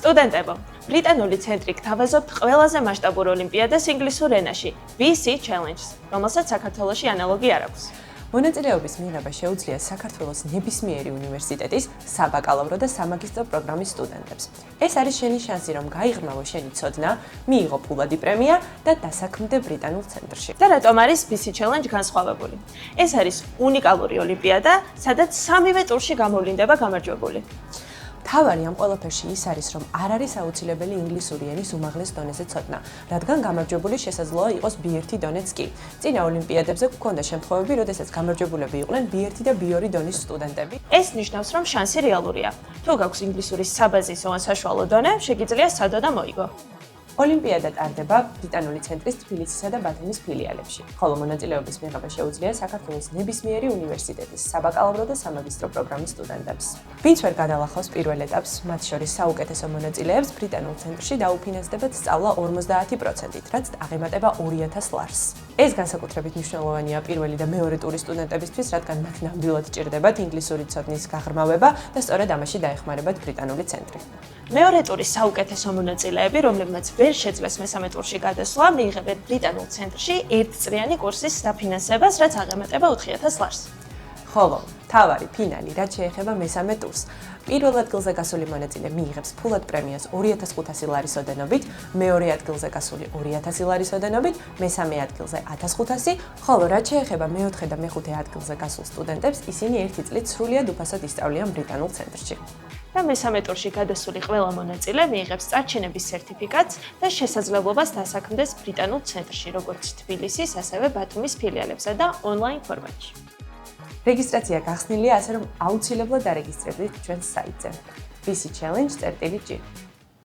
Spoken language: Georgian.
სტუდენტებო, ბრიტანული ცენტრი გთავაზობთ ყველაზე მასშტაბურ ოლიმპიადას ინგლისურ ენაში, BC Challenge-ს, რომელსაც საქართველოში ანალოგი არ აქვს. მონაწილეობის მიღება შეუძლია საქართველოს ნებისმიერი უნივერსიტეტის საბაკალავრო და სამაგისტრო პროგრამის სტუდენტებს. ეს არის შენი შანსი, რომ გაიღრმავო შენი ცოდნა, მიიღო ფულადი პრემია და დასაქმდე ბრიტანულ ცენტრში. და რატომ არის BC Challenge განსხვავებული? ეს არის უნიკალური ოლიმპიადა, სადაც სამივე ტურში გამოვლინდება გამარჯვებული. თავარი ამ ყველაფერში ის არის, რომ არ არის აუცილებელი ინგლისური ენის უმაღლეს დონეზე ცოდნა, რადგან გამარჯვებული შესაძლოა იყოს B1 დონეც კი. წინა ოლიმპიადებზე გვქონდა შემთხვევები, როდესაც გამარჯვებულები იყვნენ B1 და B2 დონის სტუდენტები. ეს ნიშნავს, რომ შანსი რეალურია. თუ გაქვს ინგლისურის საბაზისო ან საშუალო დონე, შეგიძლია სადოდა მოიგო. ოლიმპიადა ტარდება ბრიტანული ცენტრის თბილისისა და ბათუმის ფილიალებში, ხოლო მონაწილეობის მიღება შეუძლია საქართველოს ნებისმიერი უნივერსიტეტის საბაკალავრო და სამაგისტრო პროგრამის სტუდენტებს. ვინც ვერ გადალახავს პირველ ეტაპს, მათ შორის საუკეთესო მონაწილეებს ბრიტანულ ცენტრში დაუფინანსდებათ სწავლა 50%-ით, რაც აღემატება 2000 ლარს. ეს განსაკუთრებით მნიშვნელოვანია პირველი და მეორე ტურის სტუდენტებისთვის, რადგან მათ ნამდვილად ჭირდებათ ინგლისური ცოდნის გაღრმავება და სწორედ ამაში დაეხმარებათ ბრიტანული ცენტრი. მეორე ტურის საუკეთესო მონაწილეები, რომლებმაც ვერ შეძლეს მესამე ტურში გადასვლა, მიიღებენ ბრიტანულ ცენტრში ერთწლიანი კურსის დაფინანსებას, რაც აღემატება 4000 ლარს. ხოლო თავარი ფინალი, რაც შეეხება მესამე ტურს. პირველ ადგილზე გასული მონაწილე მიიღებს ფულად პრემიას 2500 ლარის ოდენობით, მეორე ადგილზე გასული 2000 ლარის ოდენობით, მესამე ადგილზე 1500, ხოლო რაც შეეხება მეოთხე და მეხუთე ადგილზე გასულ სტუდენტებს, ისინი ერთი წლით სრულიად უფასოდ ისწავლიან ბრიტანულ ცენტრში. და მესამე ტურში გადასული ყველა მონაწილე მიიღებს წარჩინების სერტიფიკატს და შესაძლებლობას დასაქმდეს ბრიტანულ ცენტრში, როგორც თბილისის, ასევე ბათუმის ფილიალებსა და ონლაინ ფორმატში. რეგისტრაცია გახსნილია ასე, რომ აუცილებლად დარეგისტრირდეთ ჩვენს საიტზე. BC Challenge.gr